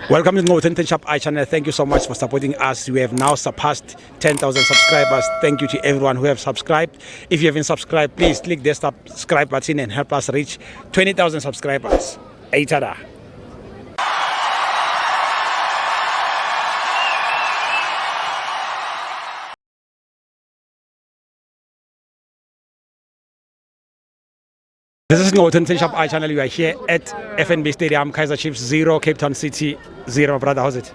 Welcome to Northern Shop channel. Thank you so much for supporting us. We have now surpassed 10,000 subscribers. Thank you to everyone who have subscribed. If you haven't subscribed, please click the subscribe button and help us reach 20,000 subscribers. Aitada. This is Northern Shop channel. We are here at FNB Stadium, Kaizer Chiefs 0, Cape Town City 0. Brother, how's it?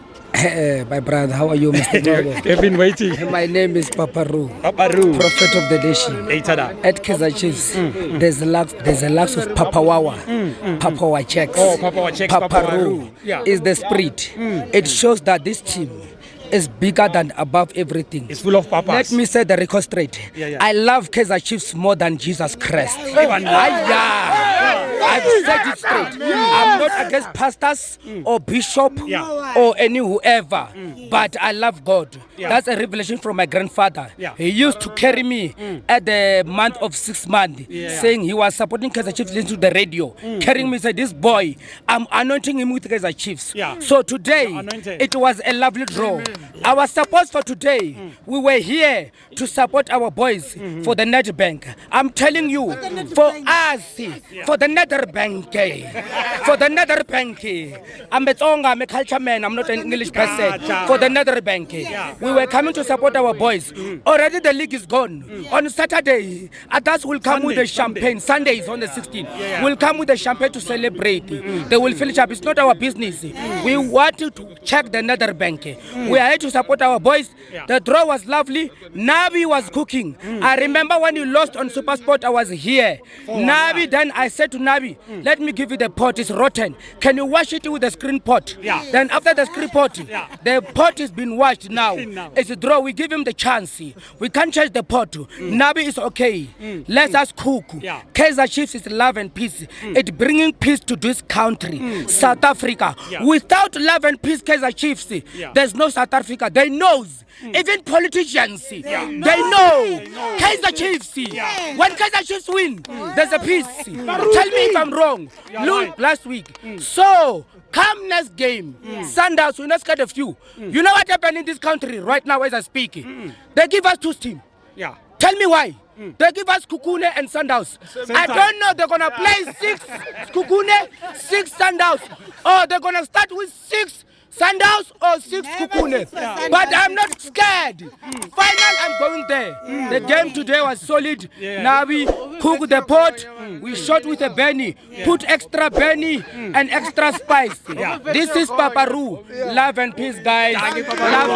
My brother, how are you, Mr. You've been waiting. My name is Paparu, Paparu, prophet of the nation. At Kaizer Chiefs, there's a lack of Papawawa, Papawa checks. Oh, Papawa checks, Paparu is the spirit. It shows that this team is bigger than above everything. It's full of papas. Let me say the record straight. I love Kaizer Chiefs more than Jesus Christ. I've said it straight. I'm not against pastors or bishop or any whoever, but I love God. That's a revelation from my grandfather. He used to carry me at the month of 6 months, saying he was supporting Kaizer Chiefs into the radio, carrying me, said, this boy, I'm anointing him with Kaizer Chiefs. So today, it was a lovely draw. Our support for today, we were here to support our boys for the net bank. I'm telling you, for us, for the nether bank, I'm a culture man, I'm not an English person. For the nether bank, we were coming to support our boys. Already the league is gone. On Saturday, others will come with the champagne. Sunday is on the 16th. We'll come with the champagne to celebrate. They will finish up. It's not our business. We want to check the nether bank. We are here to support our boys. The draw was lovely. Nabi was cooking. I remember when you lost on Super Sport, I was here. Nabi, then I said to Nabi, let me give you the pot. It's rotten. Can you wash it with the screen pot? Then after the screen pot, the pot is been washed now. It's a draw. We give him the chance. We can't change the pot. Nabi is okay. Let us cook. Kaizer Chiefs is love and peace. It's bringing peace to this country, South Africa. Without love and peace, Kaizer Chiefs, there's no South Africa. They knows. Even politicians, they know. Kaizer Chiefs, when Kaizer Chiefs win, there's a peace. Tell me if I'm wrong. Look, last week. So, come next game, Sundowns, we're not scared of you. You know what happened in this country right now as I speak? They give us 2 teams. Tell me why. They give us Kukune and Sundowns. I don't know, they're going to play 6 Kukune, 6 Sundowns. Or they're going to start with 6 Sundowns or 6 Kukune. But I'm not scared. Final, I'm going there. The game today was solid. Now we cook the pot. We shot with a Benny. Put extra Benny and extra spice. This is Paparu. Love and peace, guys. Love.